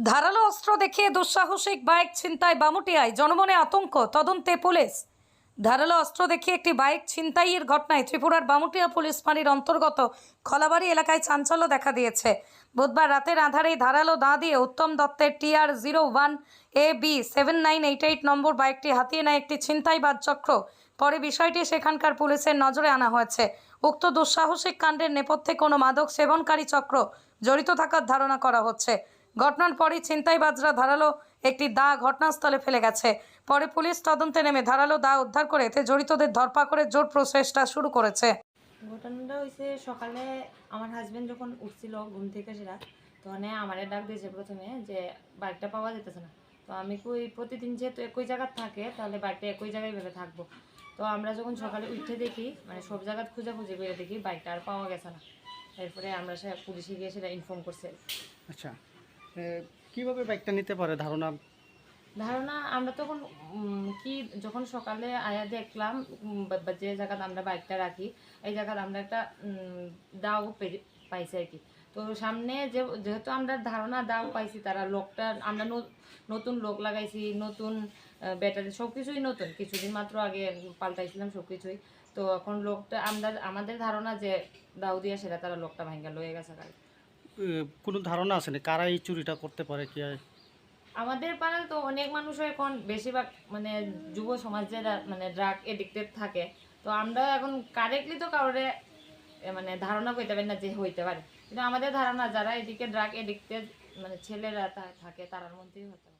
ধারালো অস্ত্র দেখিয়ে দুঃসাহসিক বাইক ছিনতাই বামুটিয়ায়, জনমনে আতঙ্ক, তদন্তে পুলিশ। ধারালো অস্ত্র দেখিয়ে একটি বাইক ছিনতাইয়ের ঘটনায় ত্রিপুরার বামুটিয়া পুলিশ ফাঁড়ির অন্তর্গত খলাবাড়ি এলাকায় চাঞ্চল্য দেখা দিয়েছে। বুধবার রাতের আঁধারেই ধারালো দাঁ দিয়ে উত্তম দত্তের TR01AB7988 নম্বর বাইকটি হাতিয়ে নেয় একটি ছিনতাইবাজ চক্র। পরে বিষয়টি সেখানকার পুলিশের নজরে আনা হয়েছে। উক্ত দুঃসাহসিক কাণ্ডের নেপথ্যে কোনো মাদক সেবনকারী চক্র জড়িত থাকার ধারণা করা হচ্ছে। ঘটনার পরই ছিনতাইবাজরা ধারালো একটি দা ঘটনাস্থলে ফেলে গেছে। পরে পুলিশ তদন্তে নেমে ধারালো দা উদ্ধার করে এতে জড়িতদের ধরপাকড়ের জোর প্রচেষ্টা শুরু করেছে। ঘটনাটা হয়েছে সকালে আমার হাজবেন্ড যখন উঠছিল ঘুম থেকে সেটা তখন আমারে ডাক দিয়েছে প্রথমে যে বাইকটা পাওয়া যেতেছে না। তো আমি প্রতিদিন যেহেতু একই জায়গায় থাকে তাহলে বাইকটা একই জায়গায় ভেবে থাকবো। তো আমরা যখন সকালে উঠে দেখি মানে সব জায়গায় খুঁজে করে দেখি বাইকটা আর পাওয়া গেছে না। এরপরে আমরা পুলিশে গিয়ে সেটা ইনফর্ম করছি। আচ্ছা, কিভাবে বাইকটা নিতে পারে ধারণা? আমরা তখন যখন সকালে আয়া দেখলাম যে জায়গায় আমরা বাইকটা রাখি এই জায়গায় আমরা একটা দাও পাইছি আর কি। তো সামনে যেহেতু আমরা ধারণা দাও পাইছি, তারা লোকটা আমরা নতুন লোক লাগাইছি, নতুন ব্যাটারি সব কিছুই নতুন, কিছুদিন মাত্র আগে পাল্টাইছিলাম সব কিছুই। তো এখন লোকটা আমাদের ধারণা যে দাও দিয়া সেটা তারা লোকটা ভাঙ্গা লয়ে গেছে গাড়ি। কোনো ধারণা আছে না কারা এই চুরিটা করতে পারে? কি আমাদের পাড়ায় তো অনেক মানুষ এখন বেশিরভাগ মানে যুব সমাজ যারা মানে ড্রাগ এডিক্টেড থাকে। তো আমরা এখন কারেক্টলি তো কারোরে মানে ধারণা করতে পারি না যে হইতে পারে, কিন্তু আমাদের ধারণা যারা এদিকে ড্রাগ এডিক্টেড মানে ছেলেরা থাকে তার মধ্যেই হতে পারে।